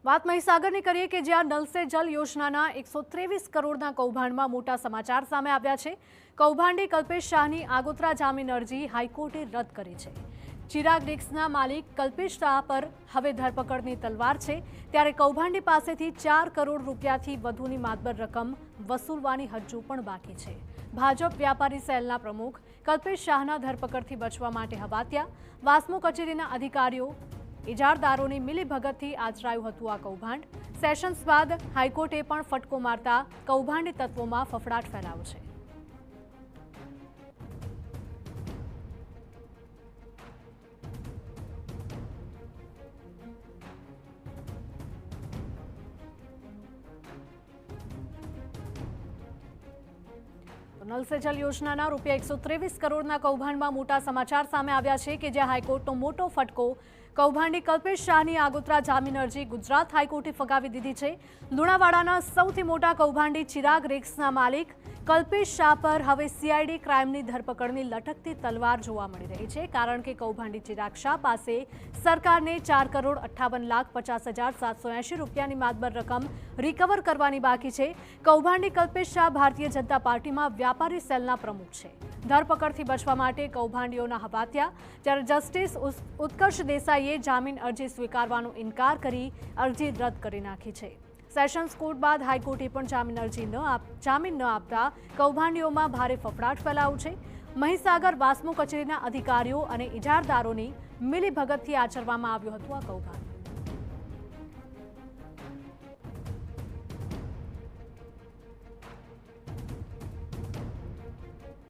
વાત મહીસાગરની કરીએ કે જ્યાં નલ સે જલ યોજનાના 123 કરોડના કૌભાંડમાં મોટા સમાચાર સામે આવ્યા છે। કૌભાંડી કલ્પેશ શાહની આગોતરા જામીન અરજી હાઈકોર્ટે રદ કરી છે। ચિરાગ રિક્સના માલિક કલ્પેશ શાહ પર હવે ધરપકડની તલવાર છે, ત્યારે કૌભાંડી પાસેથી 4 કરોડ રૂપિયાથી વધુની માતબર રકમ વસૂલવાની હજુ પણ બાકી છે। ભાજપ વ્યાપારી સેલના પ્રમુખ કલ્પેશ શાહના ધરપકડથી બચવા માટે હવાત્યા વાસ્મો કચેરીના અધિકારીઓ ઇજારદારોની મિલીભગતથી આચરાયું હતું આ કૌભાંડ। સેશન્સ બાદ હાઈકોર્ટે પણ ફટકો મારતા કૌભાંડી તત્વોમાં ફફડાટ ફેલાયો છે। નલ સે જલ યોજનાના રૂપિયા 123 કરોડના કૌભાંડમાં મોટા સમાચાર સામે આવ્યા છે કે જ્યાં હાઈકોર્ટનો મોટો ફટકો કૌભાંડી કલ્પેશ શાહની આગોતરા જામીન અરજી ગુજરાત હાઈકોર્ટે ફગાવી દીધી છે। લુણાવાડાના સૌથી મોટા કૌભાંડી ચિરાગ રિક્સના માલિક કલ્પેશ શાહ પર હવે સીઆઈડી ક્રાઇમની ધરપકડની લટકતી તલવાર જોવા મળી રહી છે, કારણ કે કૌભાંડી ચિરાગ શાહ પાસે સરકારને 4,58,50,780 રૂપિયાની માતબર રકમ રિકવર કરવાની બાકી છે। કૌભાંડી કલ્પેશ શાહ ભારતીય જનતા પાર્ટીમાં વ્યાપારી સેલના પ્રમુખ છે। ધરપકડથી બચવા માટે કૌભાંડીઓના હવાત્યા, જ્યારે જસ્ટિસ ઉત્કર્ષ દેસાઈએ જામીન અરજી સ્વીકારવાનો ઇનકાર કરી અરજી રદ કરી નાખી છે। સેશન્સ કોર્ટ બાદ હાઈકોર્ટે પણ જામીન ન આપતા કૌભાંડીઓમાં ભારે ફફડાટ ફેલાયો છે। મહીસાગર વાસ્મો કચેરીના અધિકારીઓ અને ઇજારદારોની મિલીભગતથી આચરવામાં આવ્યું હતું આ કૌભાંડ।